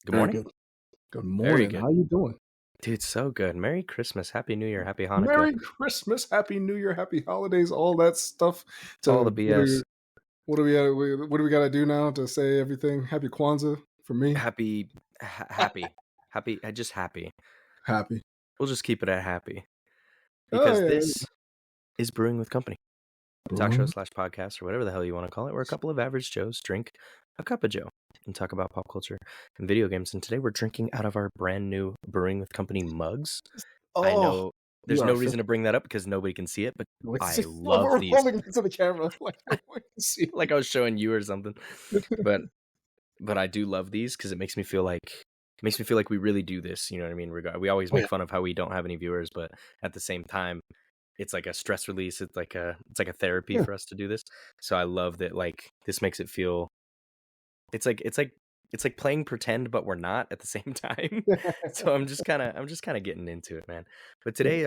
Good Very morning. good. Good Very morning. good. How you doing? Dude, so good. Merry Christmas, Happy New Year, Happy Hanukkah, Merry Christmas, Happy New Year, Happy Holidays, all that stuff. all the To BS. what do we got to do now to say everything? Happy Kwanzaa for me. Happy, just happy. Happy. We'll just keep it at happy Oh because yeah. this is Brewing with Company, talk show Boom. / podcast or whatever the hell you want to call it, where a couple of average Joes drink a cup of Joe and talk about pop culture and video games. And today we're drinking out of our brand new Brewing with Company mugs. I Oh, know you there's are no a reason to bring that up because nobody can see it, but I love We're these. holding it to the camera like no one can see. Like I was showing you or something, but I do love these because it makes me feel like we really do this. You know what I mean? We always Oh, make yeah. fun of how we don't have any viewers, but at the same time, it's like a stress release. It's like a therapy Yeah. for us to do this. So I love that. Like this makes it feel. It's like playing pretend, but we're not at the same time. So I'm just kind of getting into it, man. But today,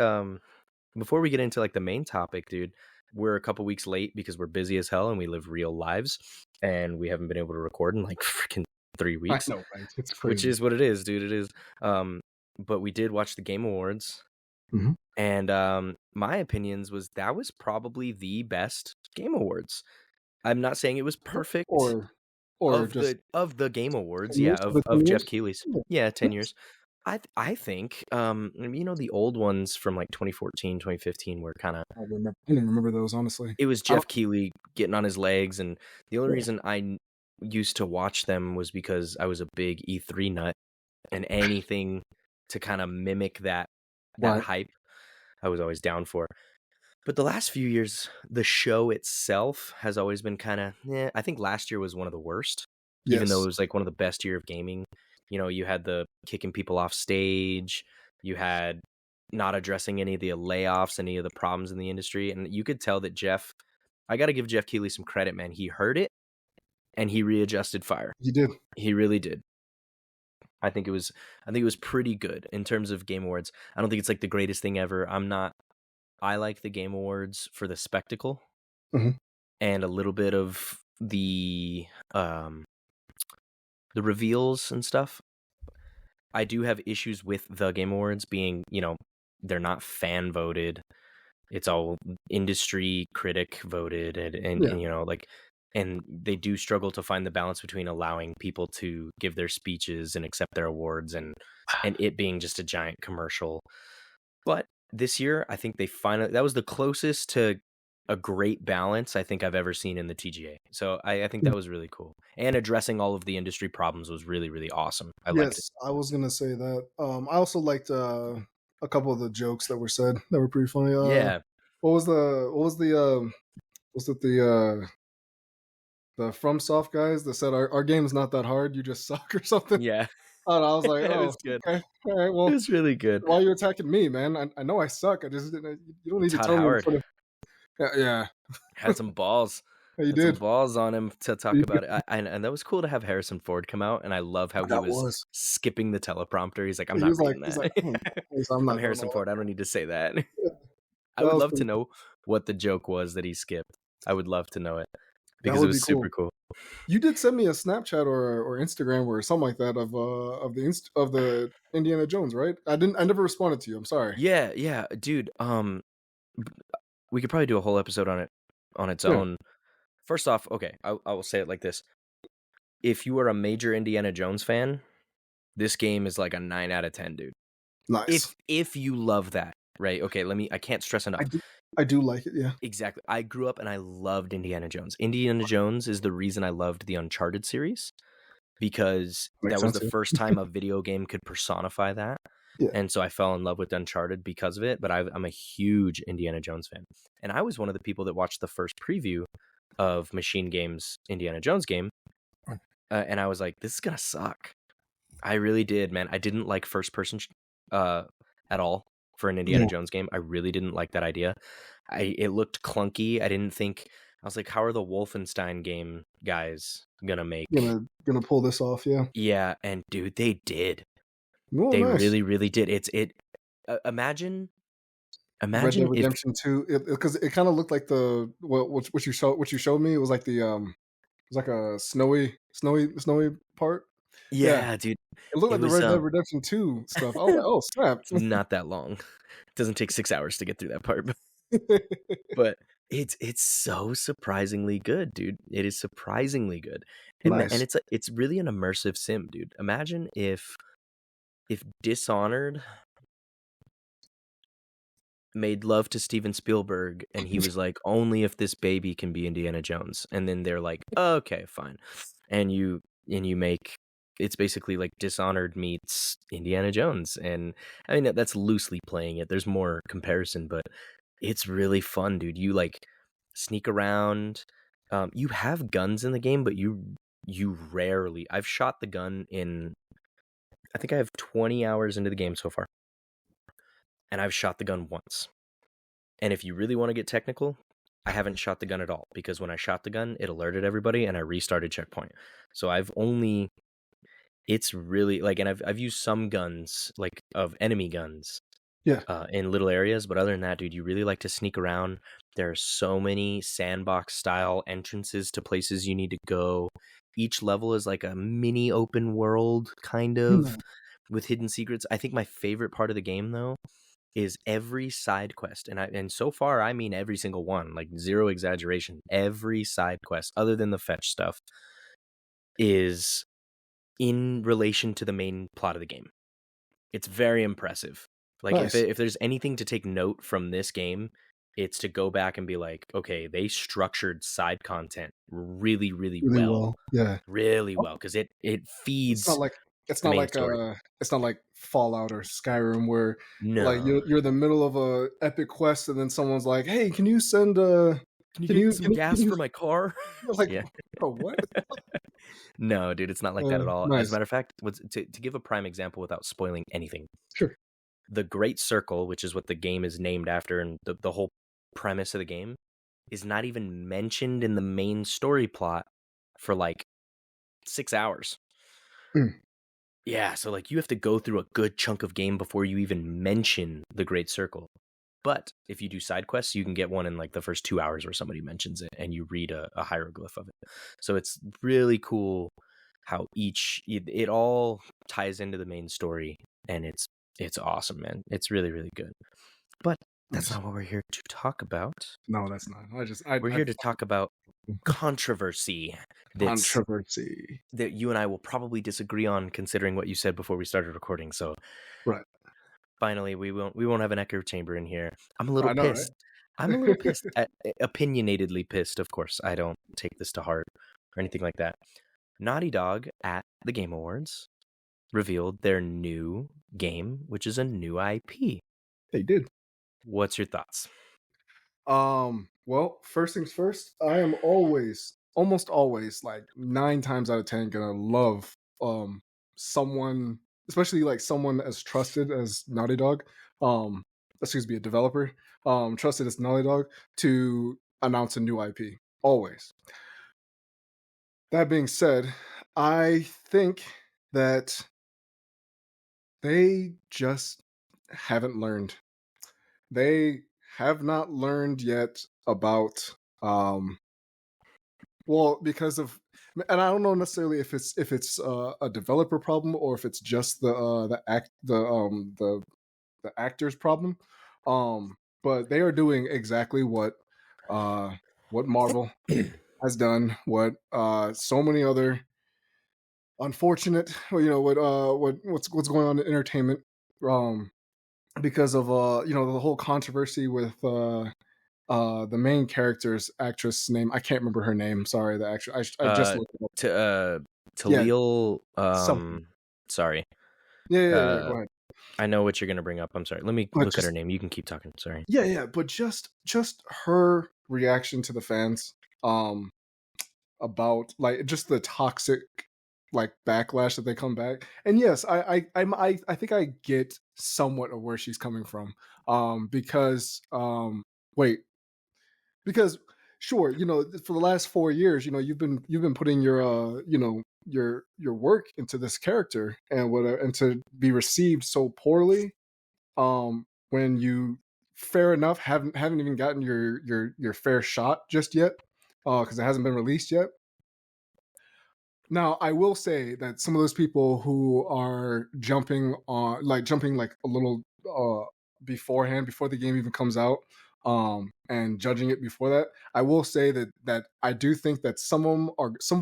before we get into like the main topic, dude, we're a couple weeks late because we're busy as hell and we live real lives and we haven't been able to record in like freaking 3 I weeks, know, right? It's which crazy. is what it is, dude. It is. But we did watch the Game Awards, Mhm. and my opinions was that was probably the best Game Awards. I'm not saying it was perfect Or of just the Game Awards, 10 yeah, years. The of 10 Jeff years. Keighley's, Yeah. yeah, 10 Yes. years. I think the old ones from like 2014, 2015 were kind of, I didn't remember those honestly. it was I don't. Jeff Keighley getting on his legs, and the only Yeah. reason used to watch them was because I was a big E3 nut, and anything to kind of mimic that Right. hype I was always down for. But the last few years, the show itself has always been kind of, I think last year was one of the worst, even though it Yes. was like one of the best year of gaming. You know, you had the kicking people off stage, you had not addressing any of the layoffs, any of the problems in the industry. And you could tell that I got to give Jeff Keighley some credit, man. He heard it and he readjusted fire. You did. He really did. I think it was pretty good in terms of Game Awards. I don't think it's like the greatest thing ever. I like the Game Awards for the spectacle, Mhm. and a little bit of the reveals and stuff. I do have issues with the Game Awards being, they're not fan voted. It's all industry critic voted, and Yeah. and they do struggle to find the balance between allowing people to give their speeches and accept their awards and it being just a giant commercial. But this year, I think that was the closest to a great balance I think I've ever seen in the TGA. So I think that was really cool. And addressing all of the industry problems was really, really awesome. I liked it. Yes, I was gonna say that. I also liked a couple of the jokes that were said that were pretty funny. Yeah. Was it the FromSoft guys that said our game's not that hard, you just suck or something? Yeah. I was like, It oh, was good. okay, all right. It Well, was really good. why are you attacking me, man? I know I suck. I just didn't. You don't need to Todd tell me in Howard front of. Yeah, had some balls. yeah, you Had some did. balls on him to talk You about did. it. And that was cool to have Harrison Ford come out. And I love how he That was was. skipping the teleprompter. He's like, I'm He not was like, reading he's that. like, I'm I'm not doing Harrison all Ford. I don't need to say that. that. Yeah, I that would was love to pretty. know what the joke was that he skipped. I would love to know it That because it would be was cool. super cool. You did send me a Snapchat or Instagram or something like that of the Indiana Jones, right? I never responded to you. I'm sorry. Yeah, dude. We could probably do a whole episode on it on its Yeah. own. First off, okay, I will say it like this: if you are a major Indiana Jones fan, this game is like a 9 out of 10, dude. Nice. If you love that, right? Okay, I can't stress enough. I do like it. Yeah. Exactly. I grew up and I loved Indiana Jones. Indiana Jones is the reason I loved the Uncharted series, because Makes that was sense. the Yeah. first time a video game could personify that. Yeah. And so I fell in love with Uncharted because of it. But I'm a huge Indiana Jones fan. And I was one of the people that watched the first preview of Machine Games' Indiana Jones game. And I was like, this is going to suck. I really did, man. I didn't like first person at all for an Indiana Jones game. I really didn't like that idea. It looked clunky. I was like, how are the Wolfenstein game guys gonna make? Gonna pull this off, yeah. Yeah, and dude, they did. Oh, They nice. really, really did. Imagine Red Dead if Redemption 2, because it kind of looked like what you showed me. It was like it was like a snowy part. Yeah, Yeah, dude. it looked It like the was Red Dead Redemption 2 stuff. I was like, oh snap. it's not that long. It doesn't take 6 hours to get through that part, but it's so surprisingly good, dude. It is surprisingly good. And Nice. it's really an immersive sim, dude. Imagine if Dishonored made love to Steven Spielberg and he was like, only if this baby can be Indiana Jones. And then they're like, okay, fine. And you make it's basically like Dishonored meets Indiana Jones. And I mean that's loosely playing it. There's more comparison, but it's really fun, dude. You like sneak around. You have guns in the game, but you rarely. I've shot the gun in I think I have 20 hours into the game so far. And I've shot the gun once. And if you really want to get technical, I haven't shot the gun at all because when I shot the gun, it alerted everybody and I restarted checkpoint. So it's really like, and I've used some guns like of enemy guns Yeah. in little areas, but other than that, dude, you really like to sneak around. There are so many sandbox style entrances to places you need to go. Each level is like a mini open world kind of Hmm. with hidden secrets. I think my favorite part of the game though is every side quest, and so far I mean every single one, like zero exaggeration. Every side quest, other than the fetch stuff, is in relation to the main plot of the game. It's very impressive. Like Nice. if there's anything to take note from this game, it's to go back and be like, okay, they structured side content really, Really well. Yeah. really well, because it It's not feeds like it's the not main like story. it's not like Fallout or Skyrim where like No, you're in the middle of a epic quest and then someone's like, "Hey, can you send can you get some can gas you for my car? you're like, Yeah. "Bro, what?" No, dude, it's not like that at all. As a Nice. matter of fact, to give a prime example without spoiling anything, Sure. the Great Circle, which is what the game is named after, and the whole premise of the game, is not even mentioned in the main story plot for like 6 hours. Mm. Yeah, so like you have to go through a good chunk of game before you even mention the Great Circle. But if you do side quests, you can get one in like the first 2 hours where somebody mentions it and you read a hieroglyph of it. So it's really cool how it all ties into the main story, and it's awesome, man. It's really, really good. But that's Nice. not what we're here to talk about. No, that's not. We're I here to talk about controversy controversy. that you and I will probably disagree on, considering what you said before we started recording. So Right. finally, we won't have an echo chamber in here. I'm a little I know, right? pissed. I'm a little pissed. Opinionatedly pissed, of course. I don't take this to heart or anything like that. Naughty Dog at the Game Awards revealed their new game, which is a new IP. They did. What's your thoughts? Well, first things first, I am almost always, like 9 times out of 10, gonna love someone, especially like someone as trusted as Naughty Dog, um, excuse me, a developer, trusted as Naughty Dog to announce a new IP. Always. That being said, I think that they just haven't learned. They have not learned yet about well, because of, and I don't know necessarily if it's a developer problem or if it's just the actors problem. But they are doing exactly uh what Marvel has done, what so many other unfortunate, what's going on in entertainment, um because of the whole controversy with the main character's actress name. I can't remember her name. Sorry, the actress. I just Uh, looked it up. to Yeah, Talil. something. Sorry. Yeah. Uh, Go ahead. I know what you're gonna bring up. I'm sorry. Let me But look at her just name. You can keep talking. Sorry. yeah. But just her reaction to the fans, um, about like just the toxic like backlash that they come back. And yes, I think I get somewhat of where she's coming from. Because wait, because sure, for the last 4 years, you've been putting your your work into this character, and to be received so poorly, when you fair enough haven't even gotten your fair shot just yet, because it hasn't been released yet. Now, I will say that some of those people who are jumping like a little beforehand, before the game even comes out, and judging it before that, I will say that I do think that some of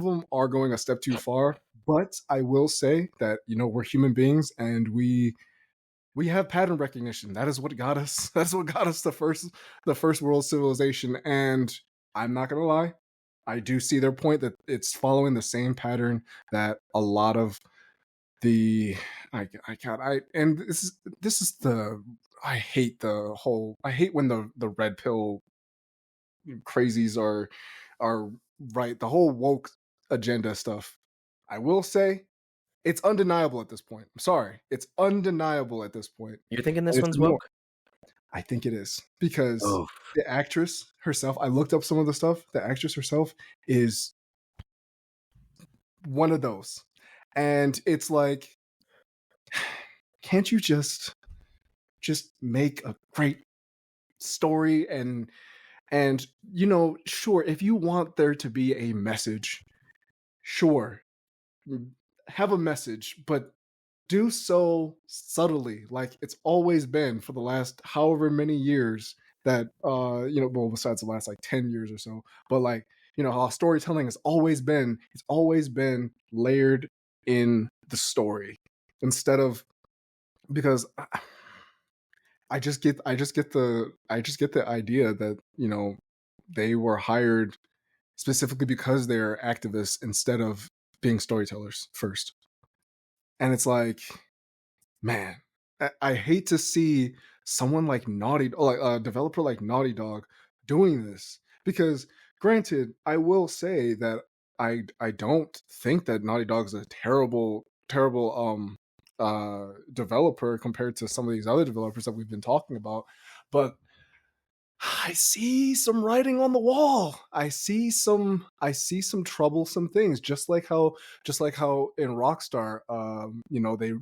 them are going a step too far. But I will say that we're human beings, and we have pattern recognition. That is what got us. That's what got us the first world civilization. And I'm not gonna lie, I do see their point that it's following the same pattern that a lot of the I can't I and this is the I hate when the red pill crazies are right, the whole woke agenda stuff. I will say it's undeniable at this point. I'm sorry. It's undeniable at this point. You're thinking And this it's one's annoying. woke? I think it is because Oh, the actress herself, I looked up some of the stuff. The actress herself is one of those. And it's like, can't you just make a great story and sure, if you want there to be a message, sure, have a message, but do so subtly, like it's always been for the last however many years that well, besides the last like 10 years or so, but like how storytelling it's always been layered in the story instead of because I just get the idea that they were hired specifically because they're activists instead of being storytellers first. And it's like, man, I hate to see someone like like a developer like Naughty Dog doing this because, granted, I will say that I don't think that Naughty Dog's a terrible developer compared to some of these other developers that we've been talking about, but I see some writing on the wall. I see some troublesome things, just like how in Rockstar,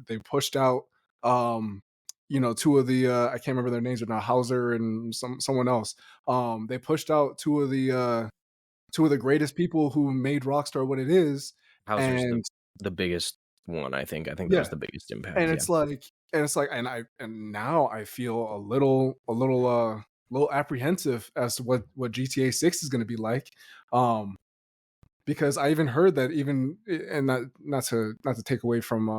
they pushed out, two of the I can't remember their names right now, Hauser and someone else. They pushed out two of the greatest people who made Rockstar what it is, Hauser's and the biggest one, I think. I think that was yeah, the biggest and impact, yeah. it's like and now I feel a little apprehensive as to what GTA 6 is going to be like, um because I even heard that, even and not to take away from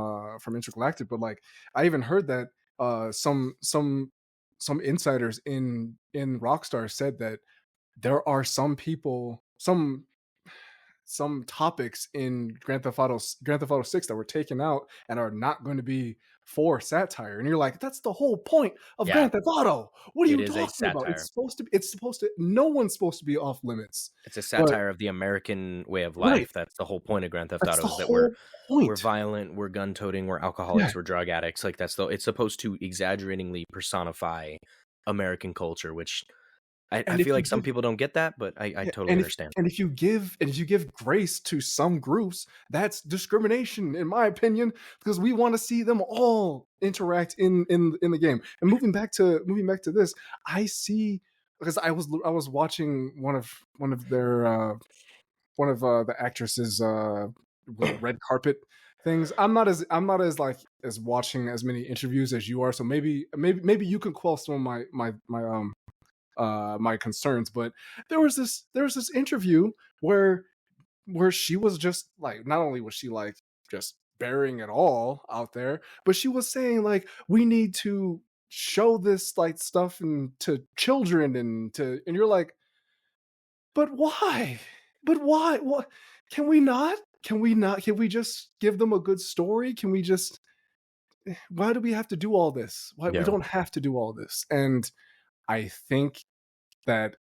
Intergalactic, but like I even heard that some insiders in Rockstar said that there are some people, some topics in Grand Theft Auto 6 that were taken out and are not going to be for satire. And you're like, that's the whole point of Yeah, Grand Theft Auto. What are it you is a talking about? satire. It's supposed to no one's supposed to be off limits. It's a But satire of the American way of right, life. That's the whole point of Grand Theft that's Auto, the is that we're whole we're point. violent, we're gun toting, we're Yeah. alcoholics, we're drug addicts. Like it's supposed to exaggeratingly personify American culture, which I And if feel you like some give people don't get that, but I Yeah, totally and if understand. and if you give grace to some groups, that's discrimination, in my opinion, because we want to see them all interact in the game. And moving back to this, I see, because I was watching one of the actresses red carpet things. I'm not as like as watching as many interviews as you are, so maybe you can quell some of my concerns. But there was this interview where she was just like, not only was she like just bearing it all out there, but she was saying like, we need to show this like stuff and to children, and you're like, but why? But why? What? Can we just give them a good story? Can we just Why do we have to do all this? Why we Yeah. don't have to do all this? And I think that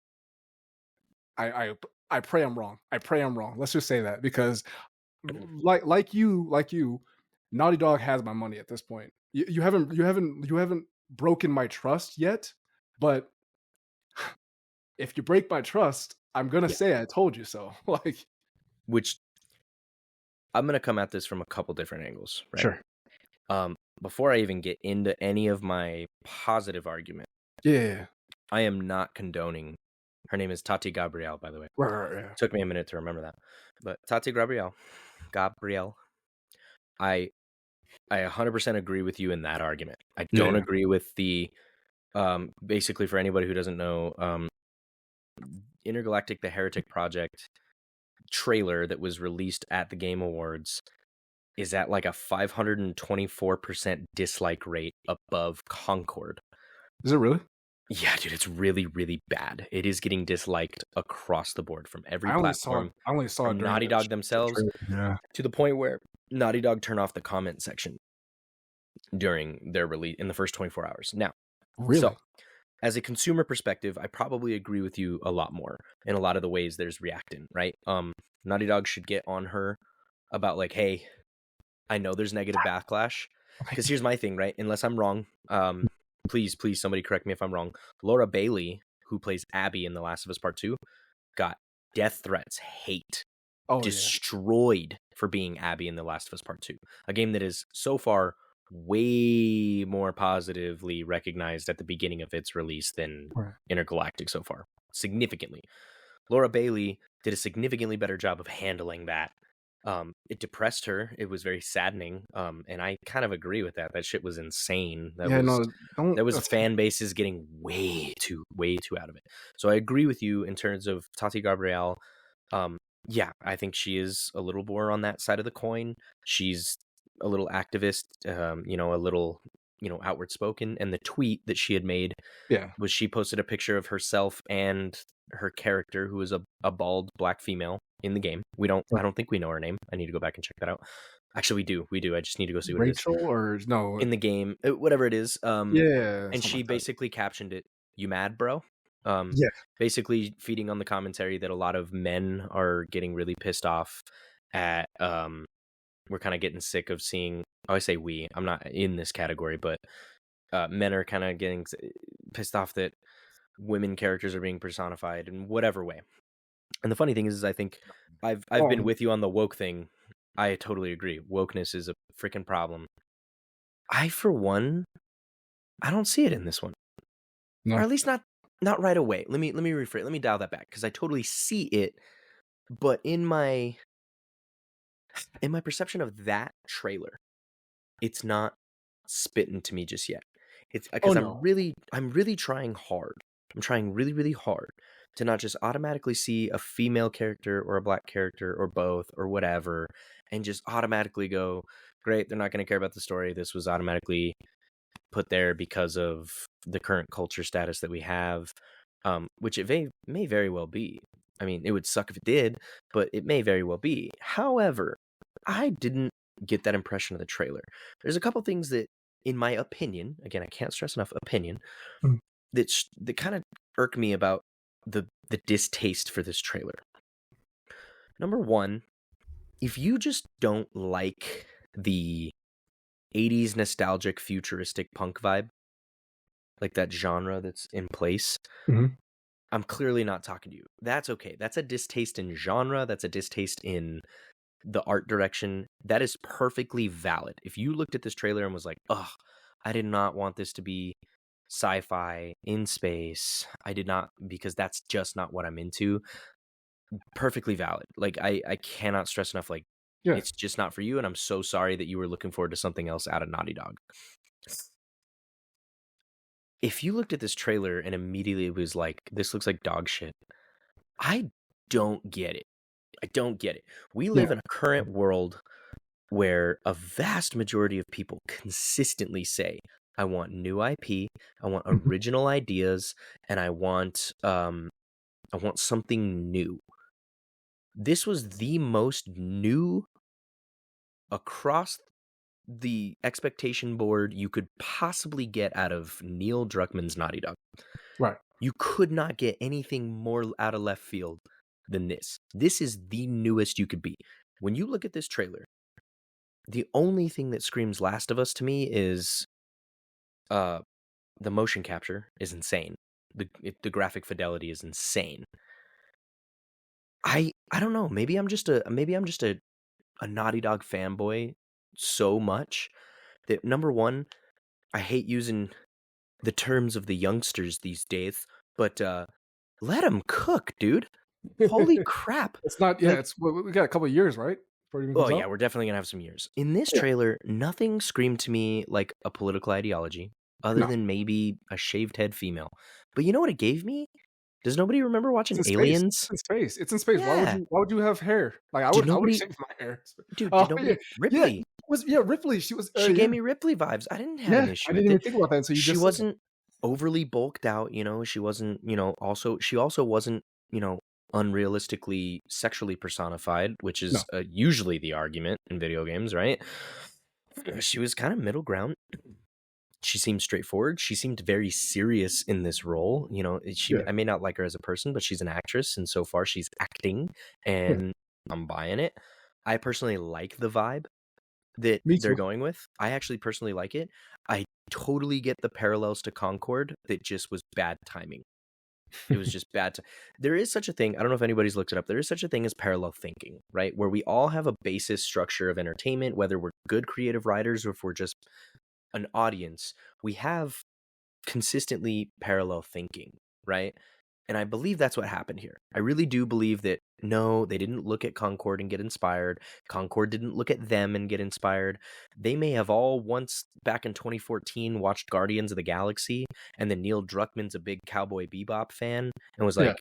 I pray I'm wrong. I pray I'm wrong. Let's just say that, because like you, Naughty Dog has my money at this point. You haven't broken my trust yet, but if you break my trust, I'm gonna Yeah. say I told you so. Like, Which I'm gonna come at this from a couple different angles, right? sure, Before I even get into any of my positive argument, yeah, I am not condoning. Her name is Tati Gabrielle, by the way. right, Took me a minute to remember that, but Tati Gabrielle Gabrielle, I 100% agree with you in that argument. I Yeah, don't yeah. agree with the basically, for anybody who doesn't know, Intergalactic: The Heretic Project trailer that was released at the Game Awards is at like a 524% dislike rate above Concord. Is it really? Yeah, dude, it's really, really bad. It is getting disliked across the board from every platform, I only saw it from during Naughty Dog the themselves, trailer. Yeah. to the point where Naughty Dog turned off the comment section during their release in the first 24 hours. Now, Really? so as a consumer perspective, I probably agree with you a lot more in a lot of the ways there's reacting, right? Naughty Dog should get on her about like, hey, I know there's negative backlash. Because here's my thing, right? Unless I'm wrong, please, somebody correct me if I'm wrong. Laura Bailey, who plays Abby in The Last of Us Part 2, got death threats, hate, Oh yeah. destroyed for being Abby in The Last of Us Part 2. A game that is so far way more positively recognized at the beginning of its release than Right. Intergalactic so far. Significantly. Laura Bailey did a significantly better job of handling that. It depressed her. It was very saddening. And I kind of agree with that. That shit was insane. Yeah, no, don't. That was That's, fan bases getting way too out of it. So I agree with you in terms of Tati Gabrielle. Yeah, I think she is a little more on that side of the coin. She's a little activist, a little, outward spoken. And the tweet that she had made yeah. was she posted a picture of herself and her character, who is a bald black female in the game. I don't think we know her name. I need to go back and check that out. Actually, we do. I just need to go see what Rachel it is. or no? In the game, whatever it is. Yeah. And she Like basically captioned it, "You mad, bro?" Yeah. Basically feeding on the commentary that a lot of men are getting really pissed off at. We're kind of getting sick of seeing. Oh, I say we. I'm not in this category, but men are kind of getting pissed off that women characters are being personified in whatever way. And the funny thing is I think I've been with you on the woke thing. I totally agree. Wokeness is a freaking problem. I, for one, I don't see it in this one, No. or at least not right away. Let me rephrase. Let me dial that back, because I totally see it, but in my perception of that trailer, it's not spitting to me just yet. It's because I'm really trying hard. I'm trying really, really hard to not just automatically see a female character or a black character or both or whatever and just automatically go, great, they're not going to care about the story. This was automatically put there because of the current culture status that we have, which it may very well be. I mean, it would suck if it did, but it may very well be. However, I didn't get that impression of the trailer. There's a couple things that, in my opinion, again, I can't stress enough, opinion, that kind of irk me about the distaste for this trailer. Number one, if you just don't like the 80s nostalgic futuristic punk vibe, like that genre that's in place, I'm clearly not talking to you. That's okay. That's a distaste in genre. That's a distaste in the art direction. That is perfectly valid. If you looked at this trailer and was like, ugh, I did not want this to be sci-fi in space. I did not, because that's just not what I'm into. Perfectly valid. Like, I cannot stress enough, like, it's just not for you, and I'm so sorry that you were looking forward to something else out of Naughty Dog. If you looked at this trailer and immediately it was like, this looks like dog shit, I don't get it. I don't get it. We live in a current world where a vast majority of people consistently say, I want new IP, I want original ideas, and I want something new. This was the most new across the expectation board you could possibly get out of Neil Druckmann's Naughty Dog. Right. You could not get anything more out of left field than this. This is the newest you could be. When you look at this trailer, the only thing that screams Last of Us to me is the motion capture is insane. The graphic fidelity is insane. I don't know. Maybe I'm just a Naughty Dog fanboy so much that, number one, I hate using the terms of the youngsters these days, but let them cook, dude. Holy crap. It's not. Yeah, it's we got a couple of years, right? before it even Oh comes yeah, out? we're definitely gonna have some years. In this Yeah. trailer, nothing screamed to me like a political ideology, other No. than maybe a shaved head female. But you know what it gave me? Does nobody remember It's watching in space. It's Aliens? in space. It's in space. Yeah. Why would you have hair? Like Did I would nobody shave my hair. dude, did Oh yeah, nobody yeah. Ripley. Ripley. She was She yeah, gave me Ripley vibes. I didn't have an yeah. I issue didn't with even it. think about that until you She just said that. wasn't overly bulked out, she wasn't, she also wasn't, unrealistically sexually personified, which No, is usually the argument in video games, right? She was kind of middle ground. She seemed straightforward. She seemed very serious in this role. yeah, I may not like her as a person, but she's an actress, and so far she's acting, yeah. and I'm buying it. I personally like the vibe that Me they're too. going with. I actually personally like it. I totally get the parallels to Concord that just was bad timing. It was just bad. There is such a thing. I don't know if anybody's looked it up. There is such a thing as parallel thinking, right? Where we all have a basis structure of entertainment, whether we're good creative writers or if we're just an audience. We have consistently parallel thinking, right? And I believe that's what happened here. I really do believe that no, they didn't look at Concord and get inspired. Concord didn't look at them and get inspired. They may have all once back in 2014 watched Guardians of the Galaxy, and then Neil Druckmann's a big Cowboy Bebop fan and was Yeah, like,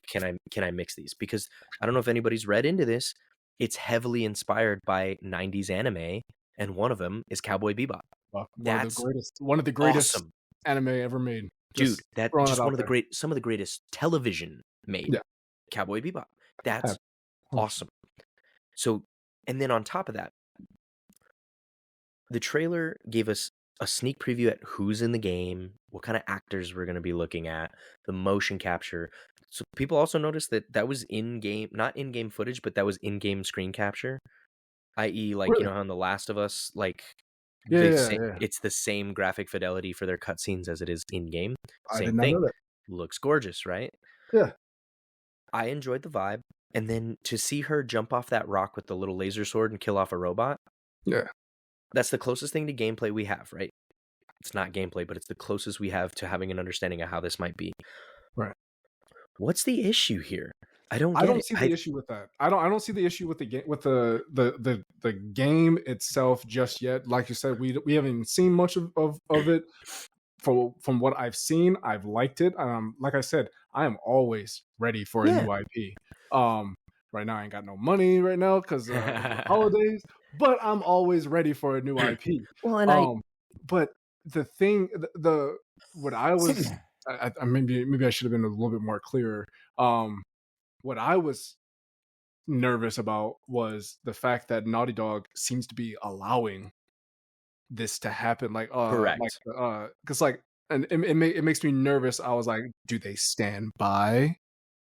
"Can I mix these?" Because I don't know if anybody's read into this. It's heavily inspired by 90s anime, and one of them is Cowboy Bebop. That's one of the greatest awesome. anime ever made. Dude, Just that throwing it just out there. some of the greatest television made. Yeah, Cowboy Bebop. That's have 100%. awesome. So, and then on top of that, the trailer gave us a sneak preview at who's in the game, what kind of actors we're going to be looking at, the motion capture. So people also noticed that that was in-game, not in-game footage, but that was in-game screen capture, i.e., like, Really? how in The Last of Us, like Yeah, the yeah, same, yeah. it's the same graphic fidelity for their cutscenes as it is in-game. I did Same not thing. know that. Looks gorgeous, right? Yeah, I enjoyed the vibe. And then to see her jump off that rock with the little laser sword and kill off a robot, yeah. that's the closest thing to gameplay we have, right? It's not gameplay, but it's the closest we have to having an understanding of how this might be. Right. What's the issue here? I don't I get don't it. see the issue with that. I don't see the issue with the game with the game itself just yet. Like you said, we haven't even seen much of it. From what I've seen, I've liked it. Like I said, I am always ready for a Yeah. new IP. Right now I ain't got no money right now because of the holidays, but I'm always ready for a new IP. Well, and But the thing, the what I was, I maybe I should have been a little bit more clearer. What I was nervous about was the fact that Naughty Dog seems to be allowing this to happen. correct. Because and it makes me nervous. I was like, do they stand by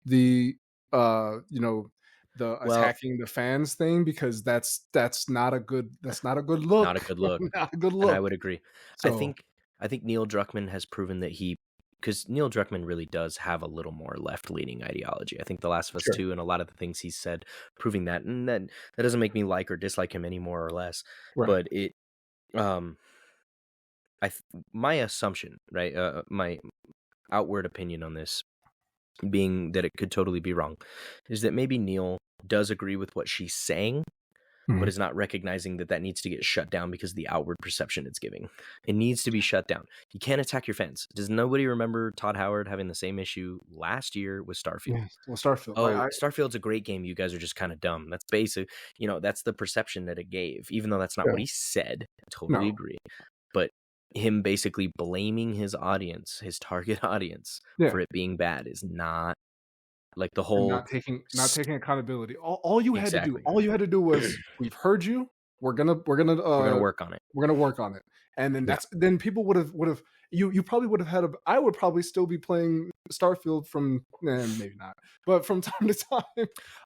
the you know the Well, attacking the fans thing? Because that's not a good look. not a good look. Not a good And I look. would agree. I So think I think Neil Druckmann has proven that because Neil Druckmann really does have a little more left-leaning ideology. I think The Last of Us sure, 2 and a lot of the things he's said proving that, and that doesn't make me like or dislike him any more or less. right, But it um my assumption, right? My outward opinion on this being that it could totally be wrong is that maybe Neil does agree with what she's saying, but Mhm. is not recognizing that needs to get shut down because of the outward perception it's giving. It needs to be shut down. You can't attack your fans. Does nobody remember Todd Howard having the same issue last year with Starfield? Yeah. Well, Starfield, like Oh, Starfield's a great game. You guys are just kind of dumb. That's basic. That's the perception that it gave, even though that's not yeah, what he said. I totally no, agree. But him basically blaming his audience, his target audience, yeah. for it being bad is not like the And whole. not taking accountability. All you had to do, Exactly. all you had to do was, we've heard you. We're gonna work on it. We're gonna work on it. And then Yeah. then people would have you probably would have had I would probably still be playing Starfield from maybe not, but from time to time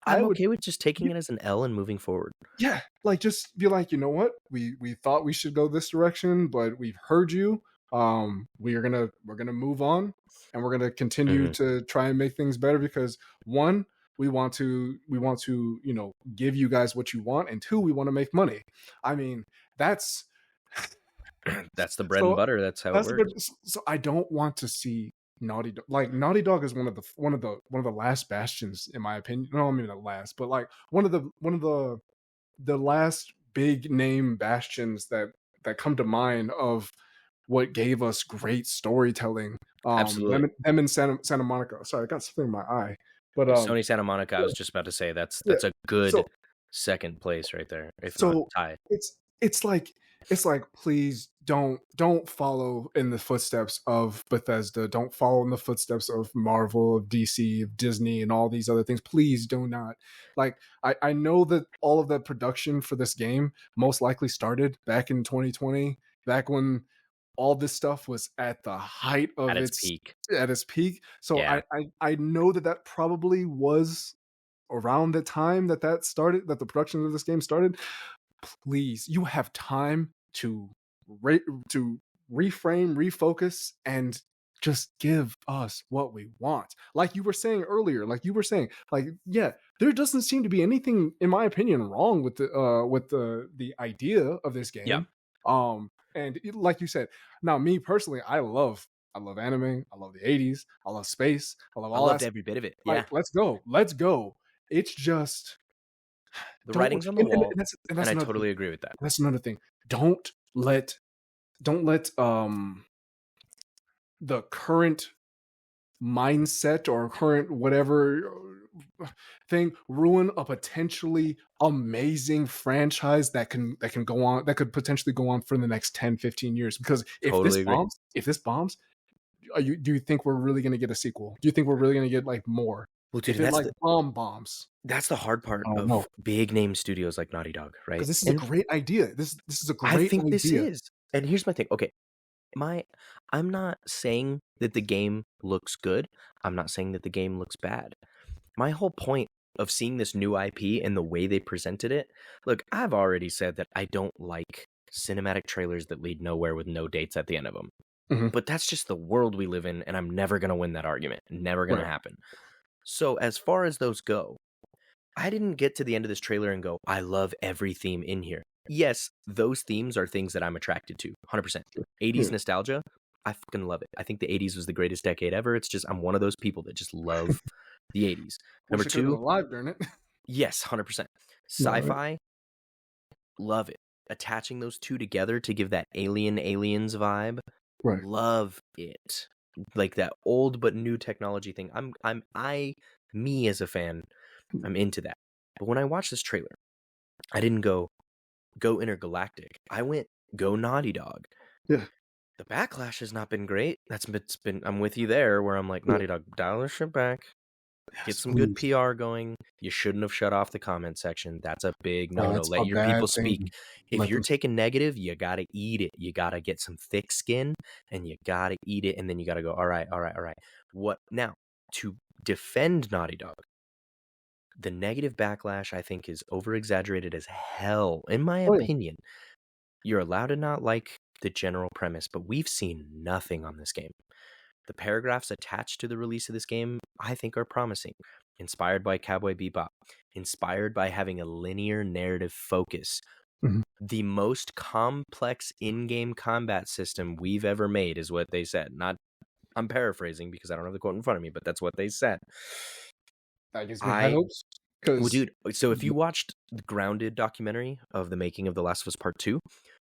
I I'm would okay with just taking it as an L and moving forward. yeah, like just be like, you know what? We thought we should go this direction, but we've heard you. We're gonna move on, and we're gonna continue Mhm. to try and make things better because one, we want to give you guys what you want, and two, we want to make money. I mean, that's That's the bread and so butter. That's how it that's a good. works. So I don't want to see Naughty Dog. Like Naughty Dog is one of the last bastions, in my opinion. No, maybe not last, but like one of the the last big name bastions that come to mind of what gave us great storytelling. Absolutely. Them in Santa Monica. Sorry, I got something in my eye. But Sony Santa Monica, I yeah, was just about to say yeah. that's a good So second place right there, if not so tied. it's it's like it's like please don't follow in the footsteps of Bethesda. Don't follow in the footsteps of Marvel, of DC, of Disney, and all these other things. Please do not. Like I know that all of the production for this game most likely started back in 2020, back when all this stuff was at the height At of its its peak. at its peak. So Yeah, I know that that probably was around the time that that started, that the production of this game started. Please, you have time to to reframe, refocus, and just give us what we want. Like you were saying earlier, like yeah, there doesn't seem to be anything, in my opinion, wrong with the idea of this yeah. game. And like you said, now me personally, I love anime, I love the 80s, I love space, I love I all loved that. every bit of it. Like, Yeah, let's go. It's just the don't, writing's on the wall, and and that's I another thing. totally agree with that. That's another thing. Don't let don't let the current mindset or current whatever thing ruin a potentially amazing franchise that can go on, that could potentially go on for the next 10, 15 years. Because Totally agree. if this bombs, do you think we're really going to get a sequel? Do you think we're really going to get like more? Well, dude, If and it like bombs, that's the hard part I don't know. of big name studios like Naughty Dog, right? Because this is a And great idea. This is a I great think this idea. is. And here's my thing. Okay, my I'm not saying that the game looks good. I'm not saying that the game looks bad. My whole point of seeing this new IP and the way they presented it, look, I've already said that I don't like cinematic trailers that lead nowhere with no dates at the end of them. Mhm. But that's just the world we live in, and I'm never going to win that argument. Never going to Right. happen. So, as far as those go, I didn't get to the end of this trailer and go, I love every theme in here. Yes, those themes are things that I'm attracted to, 100%. 80s Yeah. nostalgia, I fucking love it. I think the 80s was the greatest decade ever. It's just, I'm one of those people that just love the 80s. Number Wish I could have been two, alive during it. yes, 100%. No, right? Sci-fi, love it. Attaching those two together to give that aliens vibe, Right. love it. Like that old but new technology thing. Me as a fan, I'm into that. But when I watched this trailer, I didn't go Intergalactic. I went go Naughty Dog. Yeah. The backlash has not been great. It's been I'm with you there where I'm like, Yeah. Naughty Dog, dial this shit back. Get Yes, some good please. PR going. You shouldn't have shut off the comment section. That's a big no-no. That's a Let your people bad speak. thing. If Let you're them taking negative, you gotta eat it. You gotta get some thick skin and you gotta eat it, and then you gotta go, all right, all right, all right. What now? To defend Naughty Dog, the negative backlash I think is over exaggerated as hell, in my Oh, yeah. opinion. You're allowed to not like the general premise, but we've seen nothing on this game. The paragraphs attached to the release of this game, I think, are promising. Inspired by Cowboy Bebop, inspired by having a linear narrative focus. Mhm. The most complex in-game combat system we've ever made is what they said. Not, I'm paraphrasing because I don't have the quote in front of me, but that's what they said. That gives me high I hopes Well, because dude, so if you watched the Grounded documentary of the making of The Last of Us Part 2,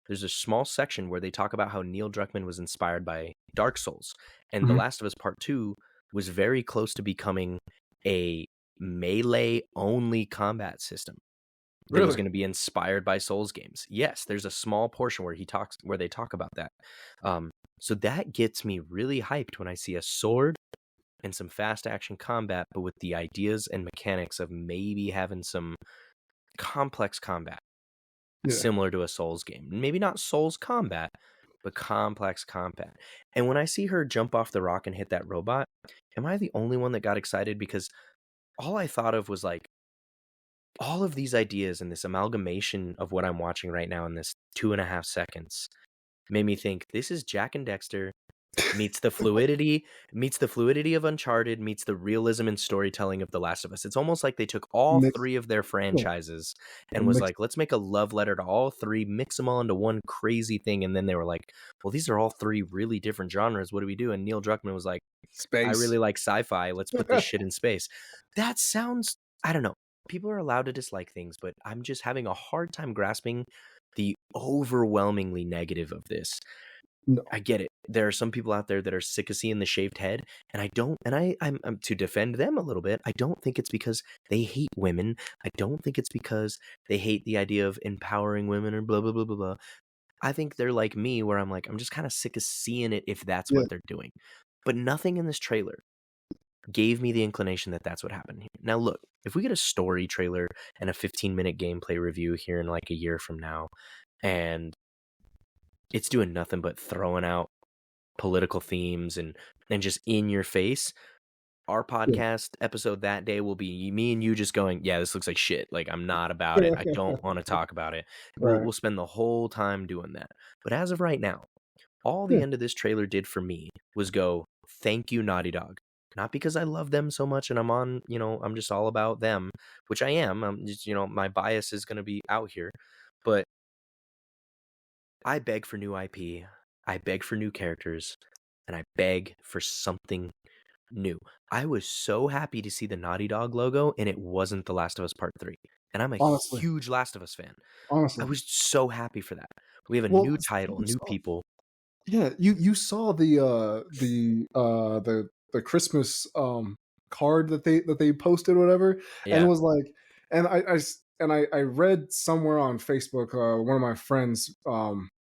there's a small section where they talk about how Neil Druckmann was inspired by Dark Souls. And The Mhm. Last of Us Part 2 was very close to becoming a melee-only combat system that was Really? going to be inspired by Souls games. Yes, there's a small portion where they talk about that. So that gets me really hyped when I see a sword and some fast action combat, but with the ideas and mechanics of maybe having some complex combat Yeah. similar to a Souls game. Maybe not Souls combat, but complex combat. And when I see her jump off the rock and hit that robot, am I the only one that got excited? Because all I thought of was like all of these ideas and this amalgamation of what I'm watching right now in this 2.5 seconds made me think this is Jack and Dexter meets the fluidity of Uncharted meets the realism and storytelling of The Last of Us. It's almost like they took all Mix. three of their Yeah. franchises and was Mix like, let's make a love letter to all three, mix them all into one crazy thing. And then they were like, well, these are all three really different genres. What do we do? And Neil Druckmann was like, I space. really like sci-fi. Let's put this shit in space. That sounds, I don't know. people are allowed to dislike things, but I'm just having a hard time grasping the overwhelmingly negative of this. No. I get it. There are some people out there that are sick of seeing the shaved head, and I don't. And I'm to defend them a little bit. I don't think it's because they hate women. I don't think it's because they hate the idea of empowering women or blah blah blah blah blah. I think they're like me, where I'm like, I'm just kind of sick of seeing it if that's Yeah. what they're doing. But nothing in this trailer gave me the inclination that that's what happened here. Now, look, if we get a story trailer and a 15-minute gameplay review here in like a year from now, and it's doing nothing but throwing out political themes and just in your face, our Yeah. podcast episode that day will be me and you just going, yeah, this looks like shit. Like, I'm not about it. I don't want to talk about it. Right. We'll spend the whole time doing that. But as of right now, all the Yeah. end of this trailer did for me was go, thank you, Naughty Dog. Not because I love them so much and I'm just all about them, which I am. I'm just, my bias is going to be out here. But I beg for new IP. I beg for new characters. And I beg for something new. I was so happy to see the Naughty Dog logo, and it wasn't The Last of Us Part 3. And I'm a Honestly. huge Last of Us fan. I Honestly. was so happy for that. We have a Well, new title, you new saw, people. yeah, you saw the Christmas card that they posted or whatever, and it Yeah, was like, and I read somewhere on Facebook, one of my friends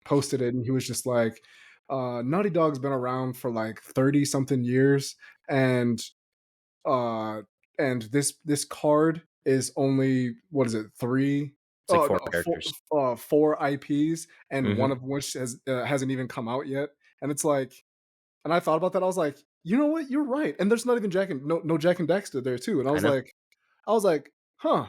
posted it, and he was just like, Naughty Dog's been around for like 30 something years, and uh this card is only, what is it, three, it's like oh four no, characters. four IPs, and Hmm. one of which hasn't even come out yet. And it's like, and I thought about that, I was like, you know what, you're right. And there's not even no Jack and Dexter there too. And I know. I was like, huh,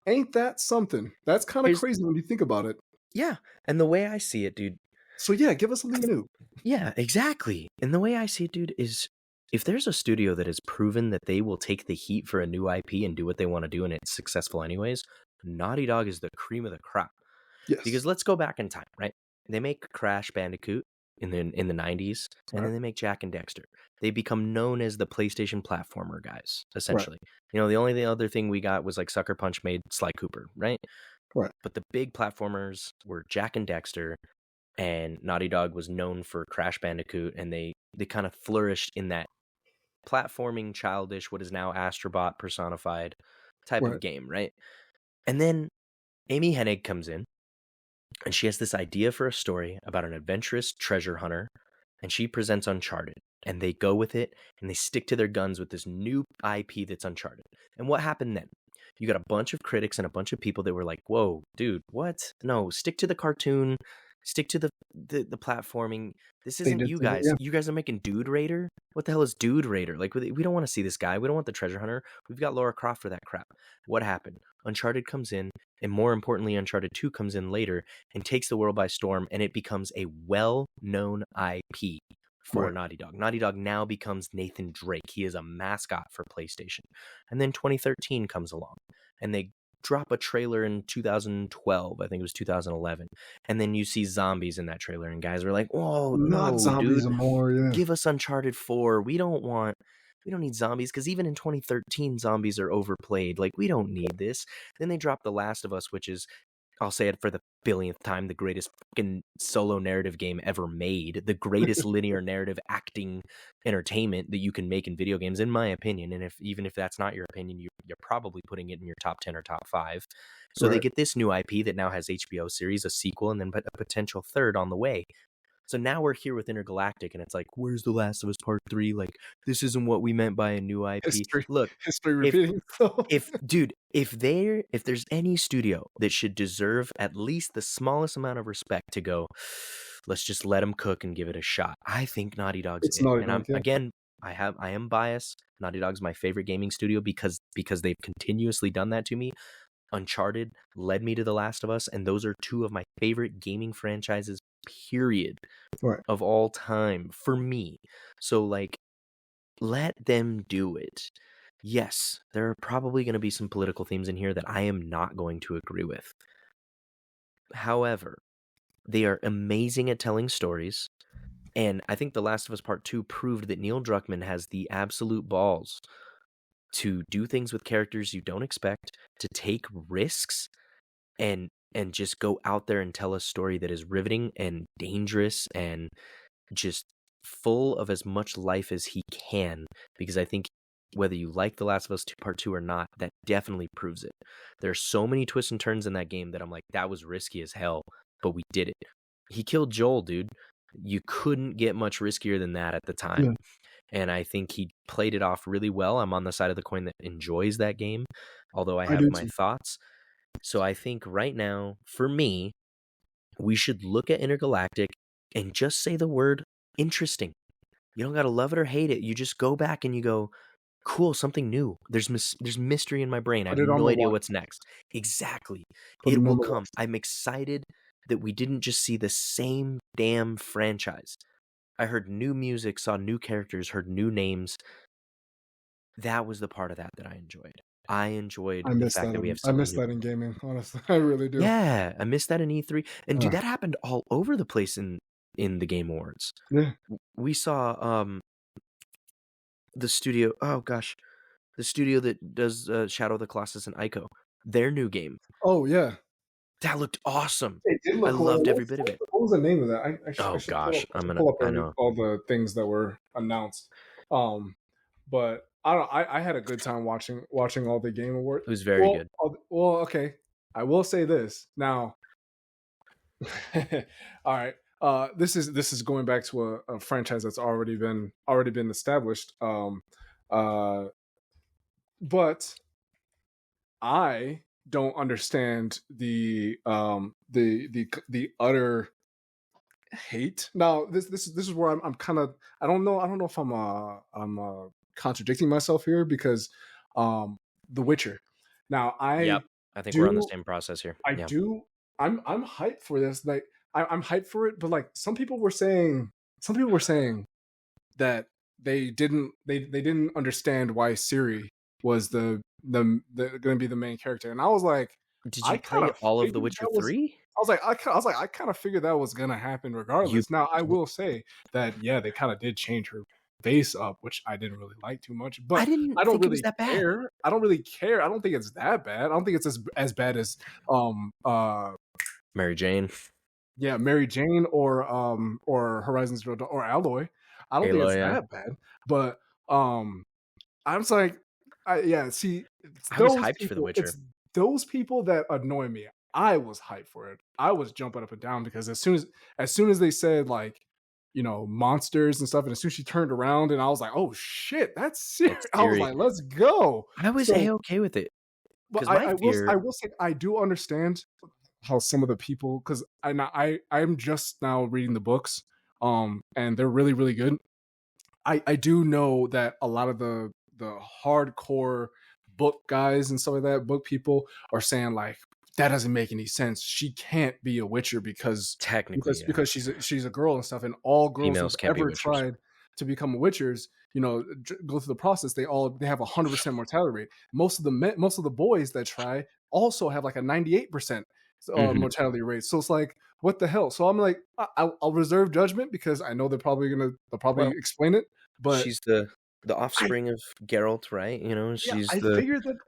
ain't that something? That's kind of Here's crazy when you think about it. Yeah, and the way I see it, dude. So yeah, give us something new. Yeah, exactly. And the way I see it, dude, is if there's a studio that has proven that they will take the heat for a new IP and do what they want to do and it's successful anyways, Naughty Dog is the cream of the crop. Yes. Because let's go back in time, right? They make Crash Bandicoot in the 90s, and Right. then they make Jack and Dexter. They become known as the PlayStation platformer guys, Right. essentially. The other thing we got was like Sucker Punch made Sly Cooper, right? Right. But the big platformers were Jack and Dexter, and Naughty Dog was known for Crash Bandicoot, and they kind of flourished in that platforming, childish, what is now Astrobot personified type of Right. game, right? And then Amy Hennig comes in, and she has this idea for a story about an adventurous treasure hunter, and she presents Uncharted. And they go with it, and they stick to their guns with this new IP that's Uncharted. And what happened then? You got a bunch of critics and a bunch of people that were like, whoa, dude, what? No, stick to the cartoon, stick to the platforming. This They isn't did you say that, guys. yeah. You guys are making Dude Raider? What the hell is Dude Raider? Like, we don't want to see this guy. We don't want the treasure hunter. We've got Laura Croft for that crap. What happened? Uncharted comes in, and more importantly, Uncharted 2 comes in later and takes the world by storm, and it becomes a well-known IP for Right. Naughty Dog. Naughty Dog now becomes Nathan Drake. He is a mascot for PlayStation. And then 2013 comes along, and they drop a trailer in 2012. I think it was 2011. And then you see zombies in that trailer, and guys were like, "Oh, Not no, zombies dude. anymore, yeah. Give us Uncharted 4. We don't need zombies, because even in 2013 zombies are overplayed. Like, we don't need this." Then they drop The Last of Us, which is, I'll say it for the billionth time, the greatest fucking solo narrative game ever made, the greatest linear narrative acting entertainment that you can make in video games, in my opinion. And even if that's not your opinion, you're probably putting it in your top 10 or top 5. So they Right. get this new IP that now has HBO series, a sequel, and then a potential third on the way. So now we're here with Intergalactic, and it's like, where's The Last of Us Part 3? Like, this isn't what we meant by a new IP. History Look, history if repeating itself. if there's any studio that should deserve at least the smallest amount of respect to go, let's just let them cook and give it a shot, I think Naughty Dog's It's it. Naughty And Dog, I'm yeah. again, I am biased. Naughty Dog's my favorite gaming studio because they've continuously done that to me. Uncharted led me to The Last of Us, and those are two of my favorite gaming franchises, period, Right. of all time for me. So, like, let them do it. Yes, there are probably going to be some political themes in here that I am not going to agree with. However, they are amazing at telling stories, and I think The Last of Us Part 2 proved that Neil Druckmann has the absolute balls to do things with characters you don't expect, to take risks and just go out there and tell a story that is riveting and dangerous and just full of as much life as he can, because I think whether you like The Last of Us 2 Part 2 or not, that definitely proves it. There are so many twists and turns in that game that I'm like, that was risky as hell, but we did it. He killed Joel, dude. You couldn't get much riskier than that at the time. Yeah. And I think he played it off really well. I'm on the side of the coin that enjoys that game, although I I have do my too. thoughts. So I think right now, for me, we should look at Intergalactic and just say the word interesting. You don't got to love it or hate it. You just go back and you go, cool, something new. There's mystery in my brain. I Put have it on no the idea watch. what's next. Exactly. Put it It on will the come. watch. I'm excited that we didn't just see the same damn franchise. I heard new music, saw new characters, heard new names. That was the part of that I enjoyed. I enjoyed I the miss fact that. that we have I something miss new. that in gaming. Honestly, I really do. Yeah, I missed that in E3. And dude, Uh, that happened all over the place in the Game Awards. yeah. We saw the studio, oh gosh, the studio that does Shadow of the Colossus and Ico, their new game. Oh yeah. That looked awesome. It did I look cool. loved every bit of it. What was the name of that? I Oh should pull gosh, up. I should pull up I know. all the things that were announced. But I don't. I had a good time watching all the Game Awards. It was very good. Well, okay. I will say this now. All right. This is going back to a franchise that's already been established. Uh, but I don't understand the utter hate. Now this is where I'm kind of I don't know if I'm contradicting myself here because The Witcher. Now Yep. I think we're on the do same process here. I Yeah. do I'm hyped for this. Like I'm hyped for it, but like some people were saying that they didn't understand why Siri was the going to be the main character, and I was like, Did I you kind play of all of The figured Witcher that was. 3? I was like, I kind of figured that was gonna happen You regardless. Now, I will say that yeah, they kind of did change her face up, which I didn't really like too much. I But didn't I don't think it was really that bad. care. I don't really care. I don't think it's that bad. I don't think it's as bad as um uh Mary Jane, yeah, Mary Jane or Horizon Zero Dawn or Alloy. I don't think Aloy, it's yeah. that bad. But I was like, yeah, see, it's I was hyped for The Witcher. it's those people that annoy me. I was hyped for it. I was jumping up and down because as soon as they said like, you know, monsters and stuff, and as soon as she turned around and I was like, oh shit, that's serious. It's I was Siri. like, let's go. I was So, A-okay with it. but Because my fear, I will say I do understand how some of the people because I'm just now reading the books, and they're really really good. I do know that a lot of the hardcore book guys and stuff like that, book people are saying like that doesn't make any sense. She can't be a Witcher technically, yeah. because she's a girl and stuff, and all girls who've Females can't be ever Witchers. tried to become Witchers, you know, go through the process. They have 100% mortality rate. Most of the boys that try also have like a 98% Mhm. mortality rate. So it's like, what the hell? So I'm like, I'll reserve judgment because I know they'll probably Well, explain it. But she's the I offspring of Geralt, right? You know, yeah, she's the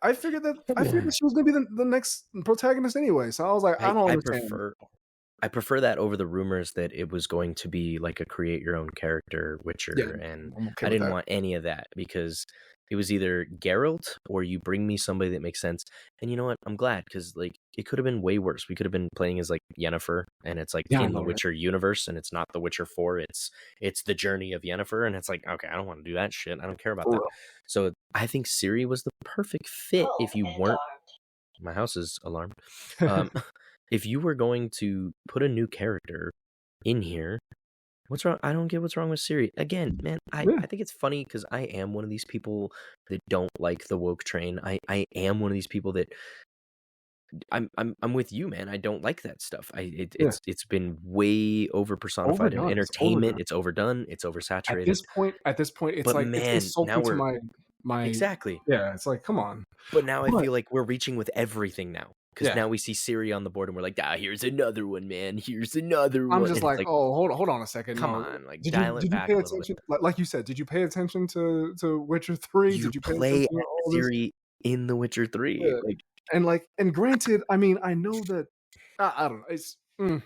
I figured that she was gonna be the next protagonist anyway. So I was like, I don't I understand. prefer that over the rumors that it was going to be like a create your own character Yeah, Witcher, and I'm okay I with didn't that. want any of that because it was either Geralt or you bring me somebody that makes sense. And you know what? I'm glad because like it could have been way worse. We could have been playing as like Yennefer, and it's like Yeah, I in the know, right? Witcher universe, and it's not the Witcher 4. It's the journey of Yennefer, and it's like okay, I don't want to do that shit. I don't care about For that. real. So I think Ciri was the perfect fit if you weren't. My house is alarmed. If you were going to put a new character in here, what's wrong? I don't get what's wrong with Siri. Again, man, Yeah, I think it's funny because I am one of these people that don't like the woke train. I am one of these people that I'm with you, man. I don't like that stuff. yeah. It's been way over personified in Overdone. It's entertainment. overdone. It's overdone. It's oversaturated. At this point, it's But like it's man, now insulting to we're my exactly. yeah. It's like, come on. But now I But feel like we're reaching with everything now. because now we see Siri on the board and we're like, here's another one, man. Here's another I'm one. just And it's like, like, oh, hold on a second. come No, on, like did dial it you back pay a little bit. attention? Like you said, did you pay attention to Witcher 3? You Did you pay play attention to as all this? Siri in The Witcher 3. Yeah. Like, And granted, I mean, I know that I don't know.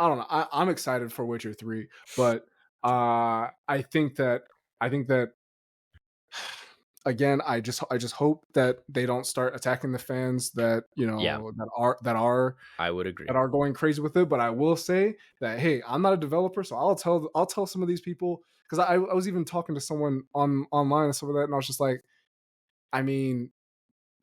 I don't know. I'm excited for Witcher 3, but I think that again, I just hope that they don't start attacking the fans that yeah, I would agree. that are going crazy with it. But I will say that, hey, I'm not a developer, so I'll tell some of these people, because I was even talking to someone online and stuff like that, and I was just like, I mean,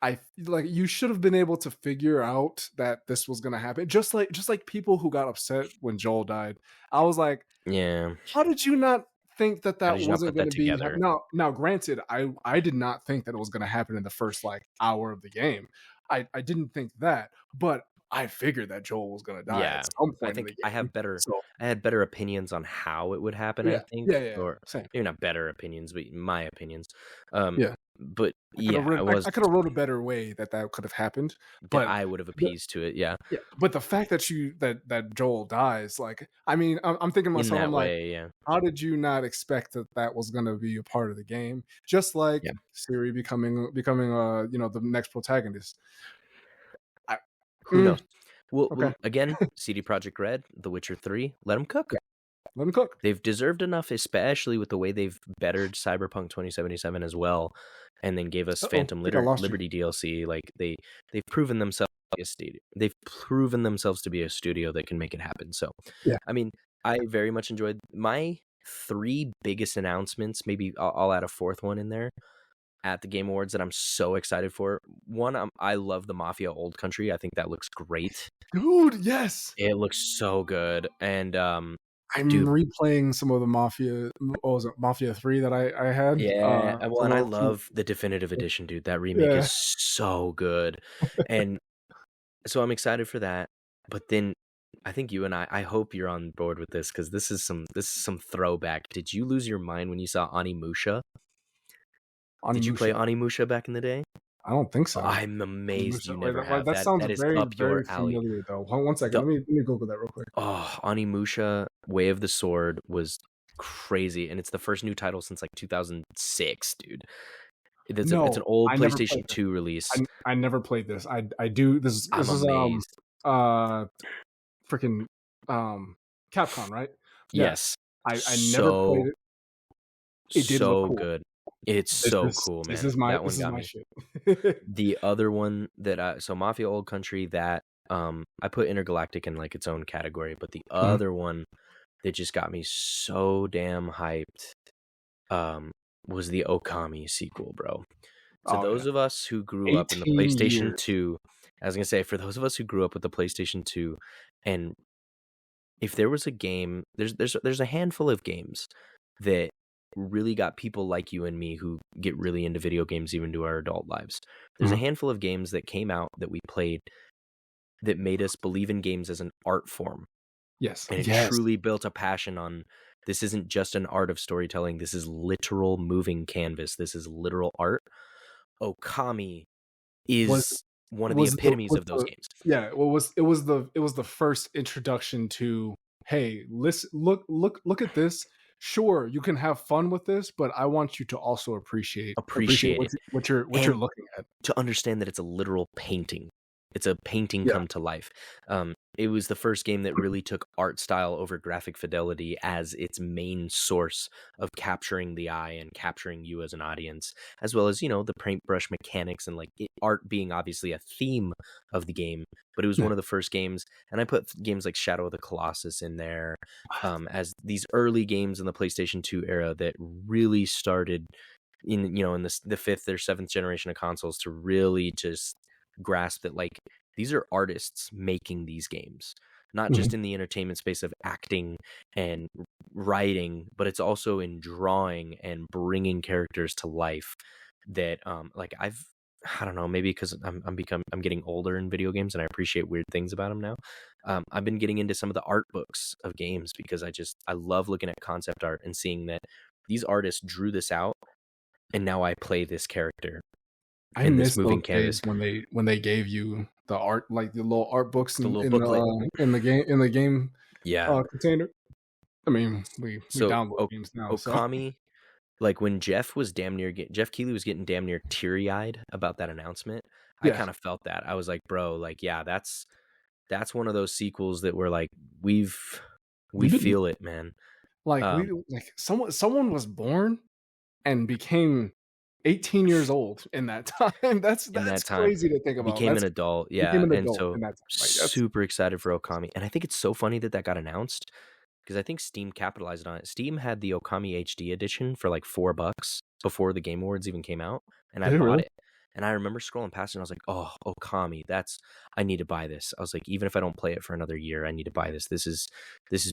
I like, you should have been able to figure out that this was gonna happen. Just like people who got upset when Joel died. I was like, Yeah. how did you not think that How that did you not wasn't put going that to be together? now granted, I did not think that it was going to happen in the first like hour of the game. I didn't think that, but I figured that Joel was going to die Yeah. at some I point in think the game. So I had better opinions on how it would happen, I think, yeah, or same. maybe not better opinions, but my opinions. Um, Yeah, but I could have yeah, I could have wrote a better way that could have happened, that but I would have the, appeased to it. Yeah. yeah, but the fact that that Joel dies, like, I mean, I'm thinking to In myself, I'm that like, way. Yeah. how did you not expect that that was going to be a part of the game? Just like Yeah. Siri becoming the next protagonist. I, Who knows? okay, Well, again, CD Projekt Red, The Witcher 3, let them cook. yeah, let him cook. They've deserved enough, especially with the way they've bettered Cyberpunk 2077 as well, and then gave us Uh-oh, I Phantom think I lost you. Liberty DLC. Like they've proven themselves to be a studio. They've proven themselves to be a studio that can make it happen. So, Yeah. I mean, I very much enjoyed my three biggest announcements. Maybe I'll add a fourth one in there at the Game Awards that I'm so excited for. One, I love the Mafia Old Country. I think that looks great. Dude, yes. It looks so good, and I'm dude. replaying some of the Mafia. What was it, Mafia 3 that I had? Yeah, well, and I Some love the definitive edition, dude. That remake is yeah. so good. And so I'm excited for that. But then I think you and I hope you're on board with this, because this is some throwback. Did you lose your mind when you saw Onimusha? Did you play Onimusha. Onimusha back in the day? I don't think so. I'm amazed you Wait, never have. that sounds That is very, up very your alley. familiar though. Hold on one second. The Let me Google that real quick. Onimusha Way of the Sword was crazy, and it's the first new title since like 2006, dude. It's an No, old I never played PlayStation this. 2 release. I never played this. I do this. I'm This is amazed. uh freaking Capcom, right? Yeah. Yes. I never played So it. It did look cool. good. It's so cool, man. That one got me. Shit. The other one that so Mafia Old Country, that I put Intergalactic in like its own category, but the other one that just got me so damn hyped was the Okami sequel, bro. To those of us who grew up in the 18 PlayStation years. 2, I was gonna say, for those of us who grew up with the PlayStation 2, and if there was a game, there's a handful of games that really got people like you and me who get really into video games even to our adult lives. There's a handful of games that came out that we played that made us believe in games as an art form. Yes. And it truly built a passion on, this isn't just an art of storytelling, this is literal moving canvas, this is literal art. Okami is one of the epitomes of those games. Yeah, it was the first introduction to, hey, listen, look at this. Sure, you can have fun with this, but I want you to also appreciate it. what you're looking at. To understand that it's a literal painting. It's a painting come to life. It was the first game that really took art style over graphic fidelity as its main source of capturing the eye and capturing you as an audience, as well as, the paintbrush mechanics and like art being obviously a theme of the game. But it was one of the first games, and I put games like Shadow of the Colossus in there as these early games in the PlayStation 2 era that really started in the fifth or seventh generation of consoles to really just grasp that, like, these are artists making these games, not just in the entertainment space of acting and writing, but it's also in drawing and bringing characters to life that like I don't know, maybe because I'm getting older in video games and I appreciate weird things about them now. I've been getting into some of the art books of games because I love looking at concept art and seeing that these artists drew this out and now I play this character. I miss those days when they gave you the art, like the little art books The little in booklet. the game Yeah. container. I mean, we So download games now, so Okami, like when Jeff Keighley was getting damn near teary eyed about that announcement. I yeah, kind of felt that. I was like, bro, like, yeah, that's one of those sequels that we're like, we we've been feel it, man. like Um, we like someone was born and became 18 years old in that time. in That's that time, crazy to think about. became That's an adult, became yeah, an and adult so in that time. Like that's super excited for Okami, and I think it's so funny that got announced because I think Steam capitalized on it. Steam had the Okami HD edition for like $4 before the Game Awards even came out, and I did it bought really? it. And I remember scrolling past it and I was like, "Oh, Okami, I need to buy this." I was like, even if I don't play it for another year, I need to buy this. This is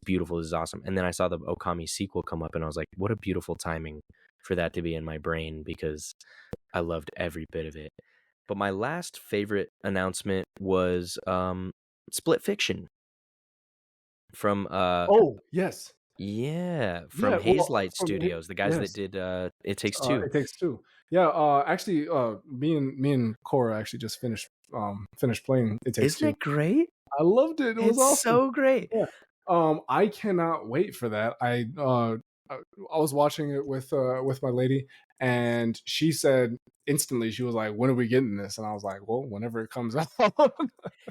beautiful. This is awesome. And then I saw the Okami sequel come up and I was like, what a beautiful timing for that to be in my brain because I loved every bit of it. But my last favorite announcement was Split Fiction from Oh yes, from yeah. Haze Well, Light from Studios, the guys that yes, did It Takes Two. It Takes Two. Yeah, actually, me and Cora actually just finished playing It Takes Isn't Two. it great? I loved it. It was It's awesome. so great. Yeah. I cannot wait for that. I was watching it with my lady, and she said instantly, she was like, "When are we getting this?" And I was like, "Well, whenever it comes out."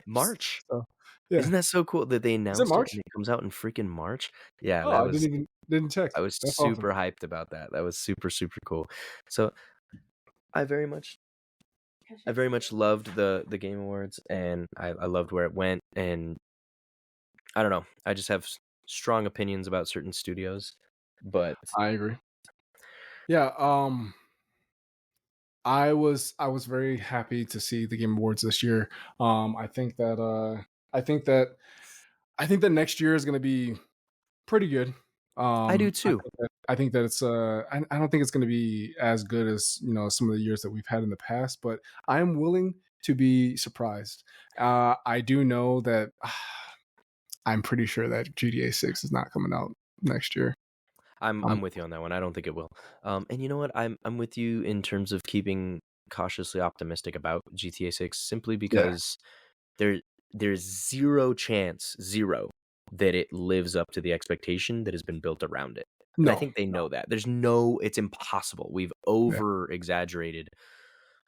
March. So, yeah. Isn't that so cool that they Is it announced it and March? it comes out in freaking March? Yeah, Oh, I didn't check. I was That's awesome. super hyped about that. That was super, super cool. So I very much loved the Game Awards and I loved where it went and I don't know. I just have strong opinions about certain studios, but I agree. Yeah. I was very happy to see the Game Awards this year. I think that I think that I think that next year is going to be pretty good. I do too. I think that it's I don't think it's going to be as good as some of the years that we've had in the past, but I am willing to be surprised. I do know that I'm pretty sure that GTA 6 is not coming out next year. I'm with you on that one. I don't think it will. And you know what? I'm with you in terms of keeping cautiously optimistic about GTA 6 simply Yeah, because there there's zero that it lives up to the expectation that has been built around it. And I no, think they no, know that. It's impossible. We've yeah, over exaggerated.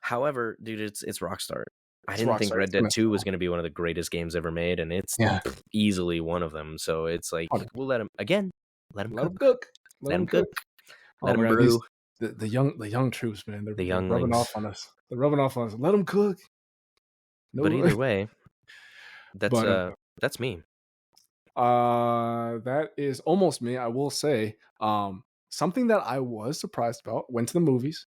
However, dude, it's Rockstar. I it's didn't think Rockstar. Red It's Dead gonna 2 was sell. going to be one of the greatest games ever made, and it's Yeah, easily one of them. So it's like, we'll let him let them cook. cook. Let Let them him cook. cook. Oh Let my him god, brew. the young troops, man, The they're rubbing off younglings. on us. They're rubbing off on us. Let them cook. But No, either way, that's but that's me. that is almost me. I will say, something that I was surprised about. Went to the movies,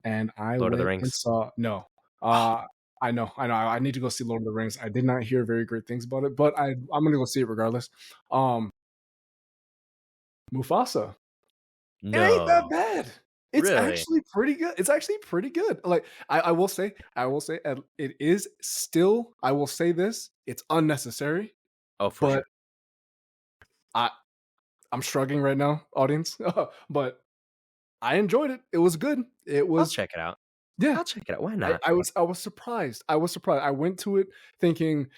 and I Lord of the went and Rings. saw no. I know. I need to go see Lord of the Rings. I did not hear very great things about it, but I'm gonna go see it regardless. Um, Mufasa. It ain't that No. bad. It's Really? actually pretty good. It's actually pretty good. Like I will say, it is still. I will say this: it's unnecessary, Oh, for but sure. I I'm struggling right now, audience. But I enjoyed it. It was good. It I'll was check it out. yeah. I'll check it out. Why not? I was surprised. I was surprised. I went to it thinking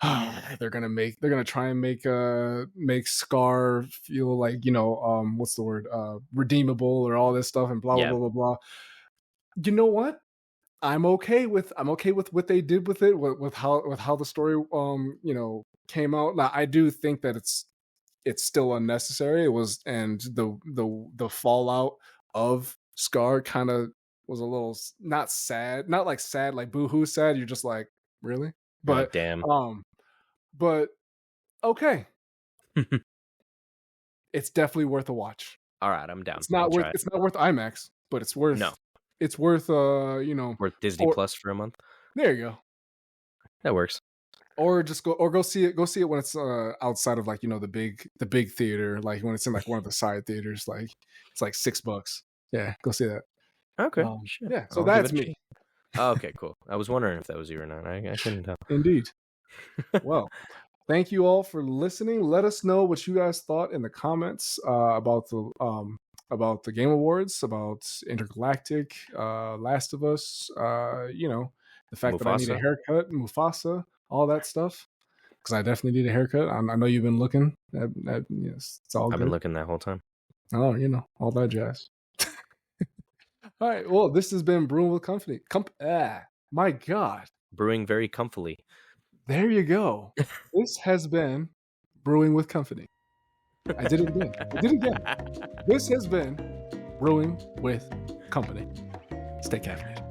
they're gonna try and make Scar feel like what's the word redeemable or all this stuff and blah blah Yeah. blah blah blah. You know what? I'm okay with what they did with it with how the story came out. Now I do think that it's still unnecessary. It was and the fallout of Scar kind of was a little not sad, not like sad like boohoo sad. You're just like really, You're like, but damn. um, but okay, it's definitely worth a watch. All right, I'm down. I'll try it. It's not worth IMAX, but No. it's worth Worth Disney or Plus for a month. there you go. That works. Or just go see it when it's outside of like the big theater, like when it's in like one of the side theaters, like it's like $6. Yeah, go see that. Okay. Sure. Yeah, so I'll give that's it a me. chance. Oh, okay, cool. I was wondering if that was you or not. I couldn't tell. Indeed. Well, thank you all for listening. Let us know what you guys thought in the comments about the Game Awards, about Intergalactic, Last of Us. the fact that I need a Mufasa? haircut, Mufasa, all that stuff. Because I definitely need a haircut. I know you've been looking. Yes, it's all I've good. been looking that whole time. Oh, all that jazz. All right. Well, this has been Brewing with Company. My God. Brewing very comfily. There you go. This has been Brewing with Company. I did it again. This has been Brewing with Company. Stay caffeinated.